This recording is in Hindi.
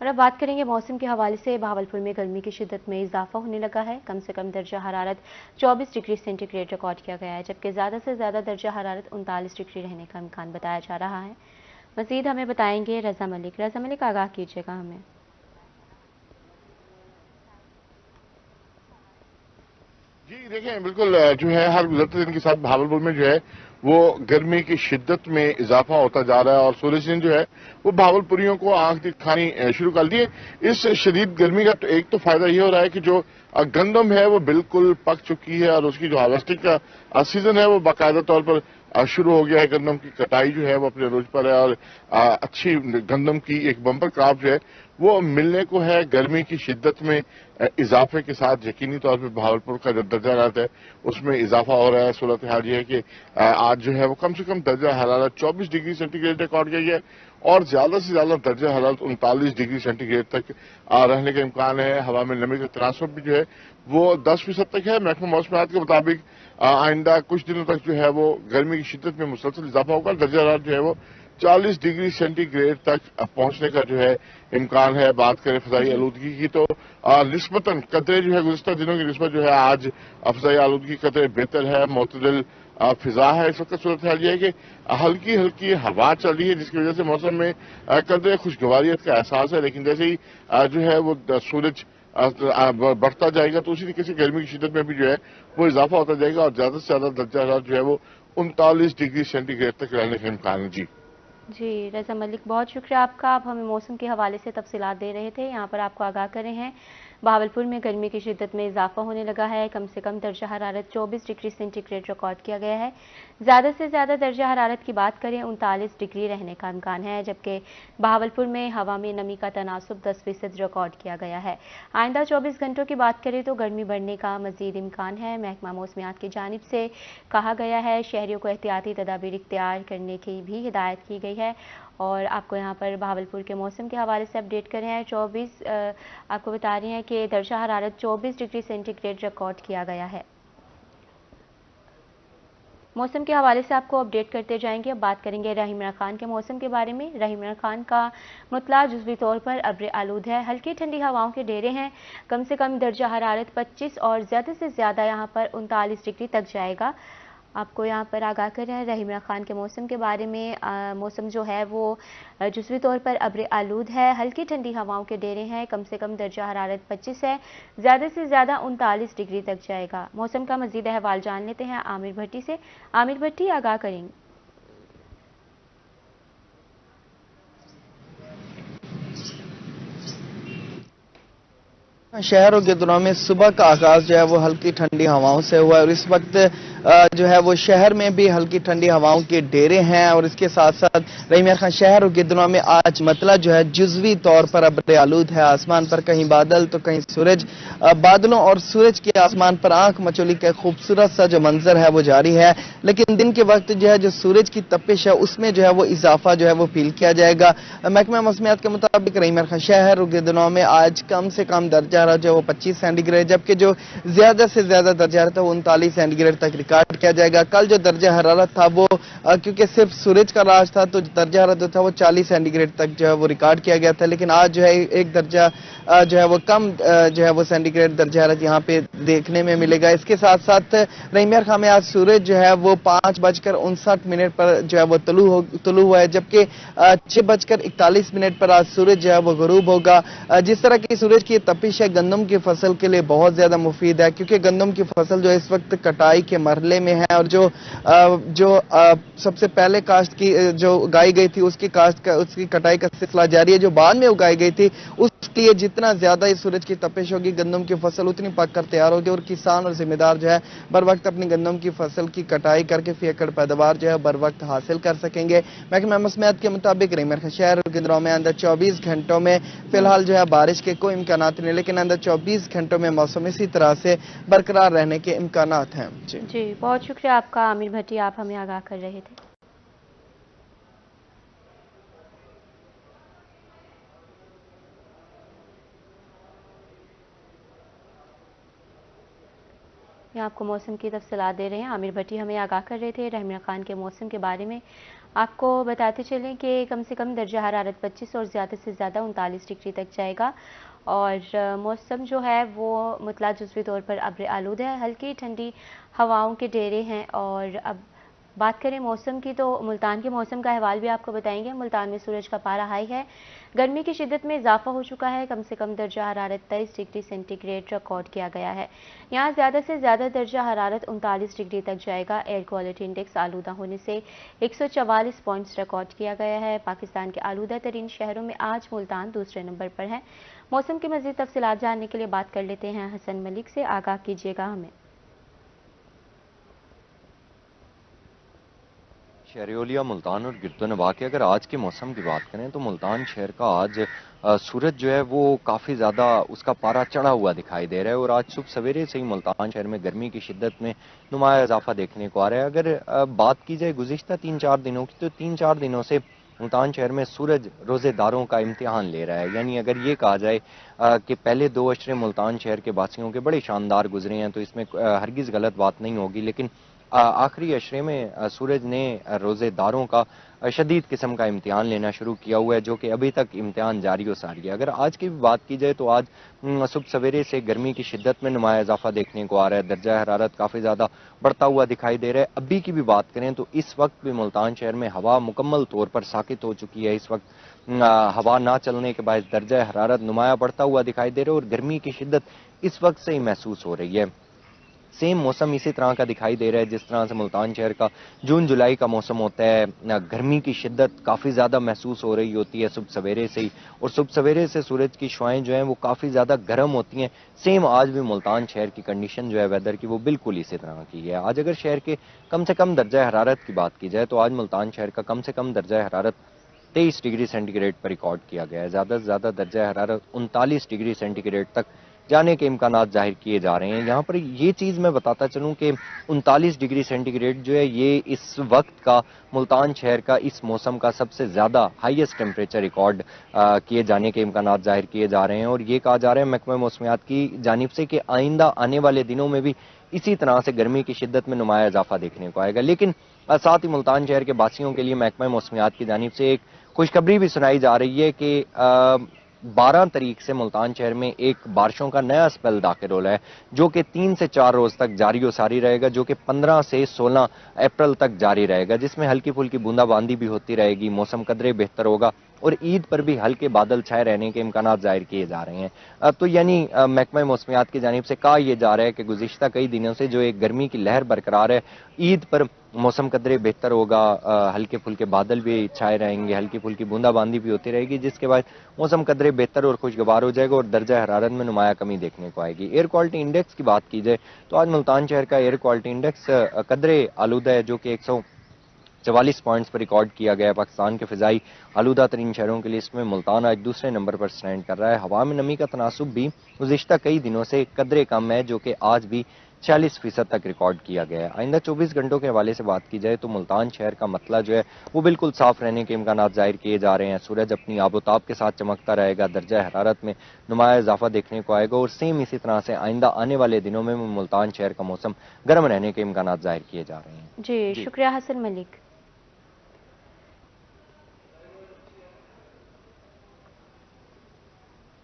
और अब बात करेंगे मौसम के हवाले से। भावलपुर में गर्मी की शिद्दत में इजाफा होने लगा है। कम से कम दर्जा हरारत 24 डिग्री सेंटीग्रेड रिकॉर्ड किया गया है, जबकि ज़्यादा से ज़्यादा दर्जा हरारत 39 डिग्री रहने का इम्कान बताया जा रहा है। मज़ीद हमें बताएंगे रज़ा मलिक। रज़ा मलिक, आगाह कीजिएगा हमें। जी देखें, बिल्कुल जो है हर गुजरते दिन के साथ भावलपुर में जो है वो गर्मी की शिद्दत में इजाफा होता जा रहा है और सूरज ने जो है वो भावलपुरियों को आंख दिखानी शुरू कर दी है। इस शदीद गर्मी का तो एक तो फायदा ये हो रहा है कि जो गंदम है वो बिल्कुल पक चुकी है और उसकी जो हार्वेस्टिंग का सीजन है वो बाकायदा तौर पर शुरू हो गया है। गंदम की कटाई जो है वो अपने रोज पर है और अच्छी गंदम की एक बम्पर क्रॉप जो है वो मिलने को है। गर्मी की शिद्दत में इजाफे के साथ यकीनी तौर पर भावलपुर का जो दर्जा हरारत है उसमें इजाफा हो रहा है। सूरत हाल ये है कि आज जो है वो कम से कम दर्जा हरारत 24 डिग्री सेंटीग्रेड रिकॉर्ड किया गया है और ज्यादा से ज्यादा दर्जा हरारत 39 डिग्री सेंटीग्रेड तक रहने का इम्कान है। हवा में नमी का तनासब भी जो है वो 10% तक है। महकमा मौसमियात के मुताबिक आइंदा कुछ दिनों तक जो है वो गर्मी की शिद्दत में मुसलसल इजाफा होगा। दर्जा हरारत जो है वो 40 डिग्री सेंटीग्रेड तक पहुंचने का जो है इम्कान है। बात करें फजाई आलूदगी की तो निस्बतन कतरे जो है गुज़िश्ता दिनों की निस्बत जो है आज फजाई आलूदगी कतरे बेहतर है, मुतदिल फिजा है। इस वक्त सूरत हाल ये है कि हल्की हल्की हवा चल रही है जिसकी वजह से मौसम में कदरे खुशगवारियत का एहसास है। लेकिन जैसे ही जो है वो सूरज बढ़ता जाएगा तो उसी तरीके से गर्मी की शिद्दत में भी जो है वो इजाफा होता जाएगा और ज्यादा से ज्यादा दर्जा हरारत जो है वो 39 डिग्री सेंटीग्रेड तक रहने का इम्कान है। जी जी रज़ा मलिक, बहुत शुक्रिया आपका। आप हमें मौसम के हवाले से तफसीलात दे रहे थे। यहाँ पर आपको आगाह कर रहे हैं भावलपुर में गर्मी की शिद्दत में इजाफा होने लगा है। कम से कम दर्जा हरारत 24 डिग्री सेंटीग्रेड रिकॉर्ड किया गया है। ज़्यादा से ज़्यादा दर्जा हरारत की बात करें 39 डिग्री रहने का इम्कान है, जबकि भावलपुर में हवा में नमी का तनासब 10% रिकॉर्ड किया गया है। आइंदा 24 घंटों की बात करें तो गर्मी बढ़ने का मजीद इम्कान है। महकमा मौसमियात की जानिब से कहा गया है शहरियों को एहतियाती तदाबीर इख्तियार करने की भी हिदायत की गई है। और आपको यहाँ पर भावलपुर के मौसम के हवाले से अपडेट कर रहे हैं। 24 आपको बता रहे हैं कि दर्जा हरारत 24 डिग्री सेंटीग्रेड रिकॉर्ड किया गया है। मौसम के हवाले से आपको अपडेट करते जाएंगे। अब बात करेंगे रहीमन खान के मौसम के बारे में। रहीमन खान का मुतला जुज़वी तौर पर अब्र आलूद है। हल्की ठंडी हवाओं के डेरे हैं। कम से कम दर्जा हरारत 25 और ज़्यादा से ज़्यादा यहाँ पर 39 डिग्री तक जाएगा। आपको यहाँ पर आगाह कर रहे हैं रहीमन खान के मौसम के बारे में। मौसम जो है वो जुज़वी तौर पर अब्र आलूद है। हल्की ठंडी हवाओं के डेरे हैं। कम से कम दर्जा हरारत 25 है, ज़्यादा से ज़्यादा 39 डिग्री तक जाएगा। मौसम का मज़ीद अहवाल जान लेते हैं आमिर भट्टी से। आमिर भट्टी, आगाह करेंगे। शहर और गिरदुनों में सुबह का आगाज जो है वो हल्की ठंडी हवाओं से हुआ है और इस वक्त जो है वो शहर में भी हल्की ठंडी हवाओं के डेरे हैं और इसके साथ साथ रहीमिया खान शहर और गिरदुनों में आज मतला जो है जुजवी तौर पर अब्र आलूद है। आसमान पर कहीं बादल तो कहीं सूरज। बादलों और सूरज के आसमान पर आंख मचोली का खूबसूरत सा जो मंजर है वो जारी है। लेकिन दिन के वक्त जो है जो सूरज की तपिश है उसमें जो है वो इजाफा जो है वो फील किया जाएगा। महकमा मौसमियात के मुताबिक रहीमिया खान शहर और गिरदुनों में आज कम से कम दर्जा जो है वो 25 सेंटीग्रेड, जबकि जो ज्यादा से ज्यादा दर्जा था वो 39 सेंटीग्रेड तक रिकॉर्ड किया जाएगा। कल जो दर्जा हरारत था वो क्योंकि सिर्फ सूरज का राज था तो दर्जा हरारत जो था वो 40 सेंटीग्रेड तक जो है वो रिकॉर्ड किया गया था। लेकिन आज जो है एक दर्जा जो है वो कम जो है वो सेंटीग्रेड दर्जा हरारत यहाँ पे देखने में मिलेगा। इसके साथ साथ रहीमिया खां में आज सूरज जो है वो 5:59 पर जो है वो तुलू हुआ है, जबकि 6:41 पर आज सूरज जो है वो गरूब होगा। जिस तरह की सूरज की तपिश है गंदम की फसल के लिए बहुत ज्यादा मुफीद है, क्योंकि गंदम की फसल जो इस वक्त कटाई के मरहले में है और जो सबसे पहले काश्त की जो उगाई गई थी उसकी कटाई का सिलसिला जारी है। जो बाद में उगाई गई थी उसके लिए जितना ज्यादा इस सूरज की तपिश होगी गंदम की फसल उतनी पक कर तैयार होगी और किसान और जिम्मेदार जो है बर वक्त अपनी गंदम की फसल की कटाई करके फी एकड़ पैदावार जो है बर वक्त हासिल कर सकेंगे। महकमा मौसमियात के मुताबिक रहीमिया शहर और गिदरों में अंदर 24 घंटों में फिलहाल जो है बारिश के कोई इम्कान नहीं, लेकिन अंदर 24 घंटों में मौसम इसी तरह से बरकरार रहने के इम्कान हैं। जी बहुत शुक्रिया आपका आमिर भट्टी, आप हमें आगाह कर रहे थे। यहाँ आपको मौसम की तफसीलात दे रहे हैं आमिर भट्टी, हमें आगाह कर रहे थे रहमान खान के मौसम के बारे में। आपको बताते चलें कि कम से कम दर्जा हरारत 25 और ज़्यादा से ज़्यादा 39 डिग्री तक जाएगा और मौसम जो है वो मुतला जुज़वी तौर पर अब्र आलूद है, हल्की ठंडी हवाओं के डेरे हैं। और अब बात करें मौसम की तो मुल्तान के मौसम का अहवाल भी आपको बताएंगे। मुल्तान में सूरज का पारा हाई है, गर्मी की शिद्दत में इजाफा हो चुका है, कम से कम दर्जा हरारत 23 डिग्री सेंटीग्रेड रिकॉर्ड किया गया है। यहाँ ज़्यादा से ज़्यादा दर्जा हरारत 39 डिग्री तक जाएगा। एयर क्वालिटी इंडेक्स आलूदा होने से 144 पॉइंट्स रिकॉर्ड किया गया है। पाकिस्तान के आलूदा तरीन शहरों में आज मुल्तान दूसरे नंबर पर है। मौसम की मज़ीद तफसीलात जानने के लिए बात कर लेते हैं हसन मलिक से, आगाह कीजिएगा हमें। शहरियोलिया, मुल्तान और गिरदोनवा के अगर आज के मौसम की बात करें तो मुल्तान शहर का आज सूरज जो है वो काफ़ी ज़्यादा उसका पारा चढ़ा हुआ दिखाई दे रहा है और आज सुबह सवेरे से ही मुल्तान शहर में गर्मी की शिद्दत में नुमाया इजाफा देखने को आ रहा है। अगर बात की जाए गुज़िश्ता 3-4 दिनों की, तो 3-4 दिनों से मुल्तान शहर में सूरज रोज़ेदारों का इम्तिहान ले रहा है। यानी अगर ये कहा जाए कि पहले 2 अशरे मुल्तान शहर के वासियों के बड़े शानदार गुजरे हैं तो इसमें हरगिज़ गलत बात नहीं होगी, लेकिन आखिरी अशरे में सूरज ने रोज़ेदारों का शदीद किस्म का इम्तिहान लेना शुरू किया हुआ है, जो कि अभी तक इम्तिहान जारी व सारी है। अगर आज की भी बात की जाए तो आज सुबह सवेरे से गर्मी की शिद्दत में नुमाया इजाफा देखने को आ रहा है, दर्जा हरारत काफ़ी ज़्यादा बढ़ता हुआ दिखाई दे रहा है। अभी की भी बात करें तो इस वक्त भी मुल्तान शहर में हवा मुकम्मल तौर पर साकित हो चुकी है। इस वक्त हवा ना चलने के बाद दर्जा हरारत नुमाया बढ़ता हुआ दिखाई दे रहा है और गर्मी की शिद्दत इस वक्त से ही महसूस हो रही है। सेम मौसम इसी तरह का दिखाई दे रहा है जिस तरह से मुल्तान शहर का जून जुलाई का मौसम होता है। गर्मी की शिद्दत काफ़ी ज़्यादा महसूस हो रही होती है सुबह सवेरे से ही, और सुबह सवेरे से सूरज की शुआएं जो हैं वो काफ़ी ज़्यादा गर्म होती हैं। सेम आज भी मुल्तान शहर की कंडीशन जो है वेदर की वो बिल्कुल इसी तरह की है। आज अगर शहर के कम से कम दर्जा हरारत की बात की जाए तो आज मुल्तान शहर का कम से कम दर्जा हरारत 23 डिग्री सेंटीग्रेड पर रिकॉर्ड किया गया है। ज़्यादा से ज़्यादा दर्जा हरारत 39 डिग्री सेंटीग्रेड तक जाने के इम्कानात जाहिर किए जा रहे हैं। यहाँ पर ये चीज़ मैं बताता चलूँ कि 39 डिग्री सेंटीग्रेड जो है ये इस वक्त का मुल्तान शहर का इस मौसम का सबसे ज़्यादा हाईएस्ट टेम्परेचर रिकॉर्ड किए जाने के इम्कानात जाहिर किए जा रहे हैं। और ये कहा जा रहा है महकमा मौसमियात की जानिब से कि आइंदा आने वाले दिनों में भी इसी तरह से गर्मी की शिद्दत में नुमाया इजाफा देखने को आएगा। लेकिन साथ ही मुल्तान शहर के बासियों के लिए महकमा मौसमियात की जानिब से एक खुशखबरी भी सुनाई जा रही है कि 12 तारीख से मुल्तान शहर में एक बारिशों का नया स्पेल दाखिल हो रहा है, जो कि 3 से 4 रोज तक जारी और सारी रहेगा, जो कि 15 से 16 अप्रैल तक जारी रहेगा, जिसमें हल्की फुल्की बूंदाबांदी भी होती रहेगी, मौसम कदरे बेहतर होगा और ईद पर भी हल्के बादल छाए रहने के इम्कानात जाहिर किए जा रहे हैं। तो यानी महकमा मौसमियात की जानिब से कहा यह जा रहा है कि गुज़िश्ता कई दिनों से जो एक गर्मी की लहर बरकरार है, ईद पर मौसम कदरे बेहतर होगा, हल्के फुल्के बादल भी छाए रहेंगे, हल्की फुल्की बूंदाबांदी भी होती रहेगी, जिसके बाद मौसम कदरे बेहतर और खुशगवार हो जाएगा और दर्जा हरारत में नुमाया कमी देखने को आएगी। एयर क्वालिटी इंडेक्स की बात की जाए तो आज मुल्तान शहर का एयर क्वालिटी इंडेक्स कदरे आलूदा है, जो कि 144 पॉइंट्स पर रिकॉर्ड किया गया। पाकिस्तान के फिजाई आलूदा तरीन शहरों के लिए इसमें मुल्तान आज दूसरे नंबर पर स्टैंड कर रहा है। हवा में नमी का तनासुब भी गुज़िश्ता कई दिनों से कदरे कम है, जो कि आज भी 46% तक रिकॉर्ड किया गया है। आइंदा 24 घंटों के हवाले से बात की जाए तो मुल्तान शहर का मतला जो है वो बिल्कुल साफ रहने के इम्कानात जाहिर किए जा रहे हैं। सूरज अपनी आबोताब के साथ चमकता रहेगा, दर्जा हरारत में नुमाया इजाफा देखने को आएगा और सेम इसी तरह से आइंदा आने वाले दिनों में मुल्तान शहर का मौसम गर्म रहने के इम्कानात जाहिर किए जा रहे हैं। जी शुक्रिया हसन मलिक।